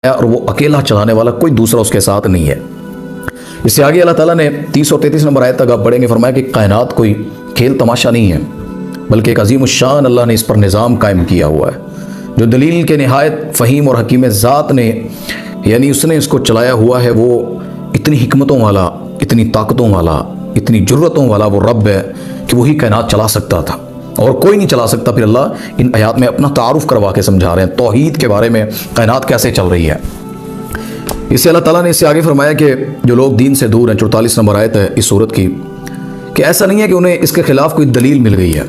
और वो अकेला चलाने वाला, कोई दूसरा उसके साथ नहीं है। इससे आगे अल्लाह ताला ने 30 और 33 नंबर आयत तक आप पढ़ेंगे, फरमाया कि कायनात कोई खेल तमाशा नहीं है, बल्कि एक अजीम शान अल्लाह ने इस पर निज़ाम कायम किया हुआ है, जो दलील के निहायत फ़हीम और हकीम ज़ात ने, यानी उसने इसको चलाया हुआ है। वो इतनी हिकमतों वाला, इतनी ताकतों वाला, इतनी जुर्रतों वाला वो रब है कि वही कायनात चला सकता था और कोई नहीं चला सकता। फिर अल्लाह इन आयात में अपना तारुफ करवा के समझा रहे हैं तौहीद के बारे में, कायनात कैसे चल रही है। इससे अल्लाह ताला ने इससे आगे फरमाया कि जो लोग दीन से दूर हैं, 44 नंबर आयत है इस सूरत की, कि ऐसा नहीं है कि उन्हें इसके खिलाफ कोई दलील मिल गई है,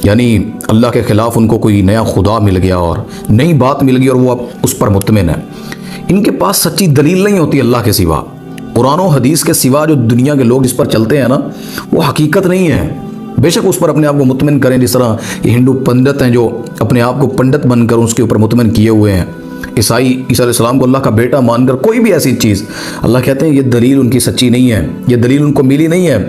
यानी अल्लाह के खिलाफ उनको कोई नया खुदा मिल गया और नई बात मिल गई और वो अब उस पर मुतमिन है। इनके पास सच्ची दलील नहीं होती अल्लाह के सिवा। कुरान और हदीस के सिवा जो दुनिया के लोग जिस पर चलते हैं ना, वो हकीकत नहीं है। बेशक उस पर अपने आप को मुतमिन करें, जिस तरह ये हिंदू पंडित हैं जो अपने आप को पंडित बनकर उसके ऊपर मुतमिन किए हुए हैं, ईसाई ईसा अलैहिस्सलाम को अल्लाह का बेटा मानकर कोई भी ऐसी चीज़, अल्लाह कहते हैं ये दलील उनकी सच्ची नहीं है, ये दलील उनको मिली नहीं है।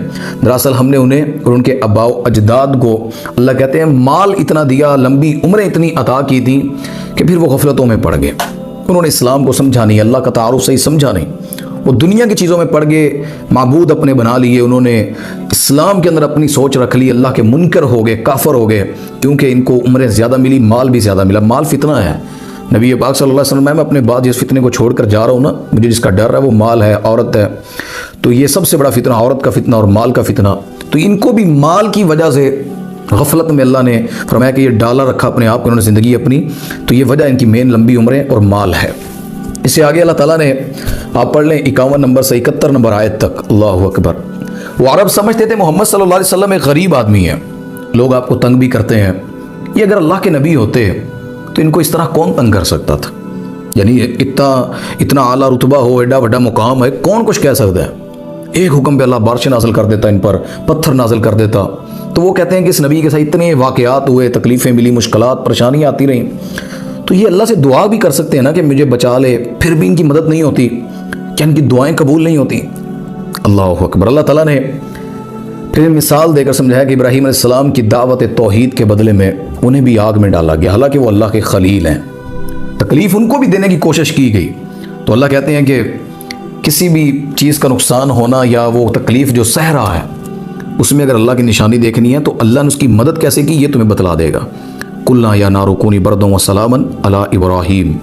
दरअसल हमने उन्हें और उनके अबाओ अजदाद को, अल्लाह कहते हैं, माल इतना दिया, लंबी उम्रें इतनी अता की थी कि फिर वो गफलतों में पड़ गए। उन्होंने इस्लाम को समझा नहीं, अल्लाह का तारुफ सही समझा नहीं, वो दुनिया की चीज़ों में पड़ गए, माबूद अपने बना लिए, उन्होंने इस्लाम के अंदर अपनी सोच रख ली, अल्लाह के मुनकर हो गए, काफर हो गए, क्योंकि इनको उम्रें ज़्यादा मिली, माल भी ज़्यादा मिला। माल फितना है। नबी पाक सल्लल्लाहु अलैहि वसल्लम, मैं अपने बाद जिस फितने को छोड़कर जा रहा हूँ ना, मुझे जिसका डर है वो माल है, औरत है। तो ये सबसे बड़ा फितना, औरत का फितना और माल का फितना। तो इनको भी माल की वजह से गफलत में अल्लाह ने फरमाया कि ये डाला रखा अपने आप को उन्होंने ज़िंदगी अपनी, तो ये वजह इनकी मेन लंबी उम्रें और माल है। इससे आगे अल्लाह ताला ने, आप पढ़ लें 51 नंबर से 71 नंबर आयत तक, अल्लाह अकबर। वो अरब समझते थे मोहम्मद सल्लल्लाहु अलैहि वसल्लम एक गरीब आदमी है, लोग आपको तंग भी करते हैं। ये अगर अल्लाह के नबी होते तो इनको इस तरह कौन तंग कर सकता था? यानी इतना आला रुतबा हो, एडा बड़ा मुकाम है, कौन कुछ कह सकता है? एक हुक्म पे अल्लाह बारिश नाजिल कर देता, इन पर पत्थर नाजिल कर देता। तो वो कहते हैं कि इस नबी के साथ इतने वाक़यात हुए, तकलीफ़ें मिली, मुश्किलात, परेशानियाँ आती रहीं, तो ये अल्लाह से दुआ भी कर सकते हैं ना कि मुझे बचा ले, फिर भी इनकी मदद नहीं होती, क्या इनकी दुआएं कबूल नहीं होती? अल्लाह अकबर। अल्लाह ताला ने फिर मिसाल देकर समझाया कि इब्राहीम अलैहिस्सलाम की दावत तौहीद के बदले में उन्हें भी आग में डाला गया, हालांकि वो अल्लाह के खलील हैं, तकलीफ़ उनको भी देने की कोशिश की गई। तो अल्लाह कहते हैं कि किसी भी चीज़ का नुकसान होना या वो तकलीफ़ जो सह रहा है, उसमें अगर अल्लाह की निशानी देखनी है तो अल्लाह ने उसकी मदद कैसे की ये तुम्हें बतला देगा। कुल्ला या नारुकूनी बरदों व सलामन अला इब्राहीम।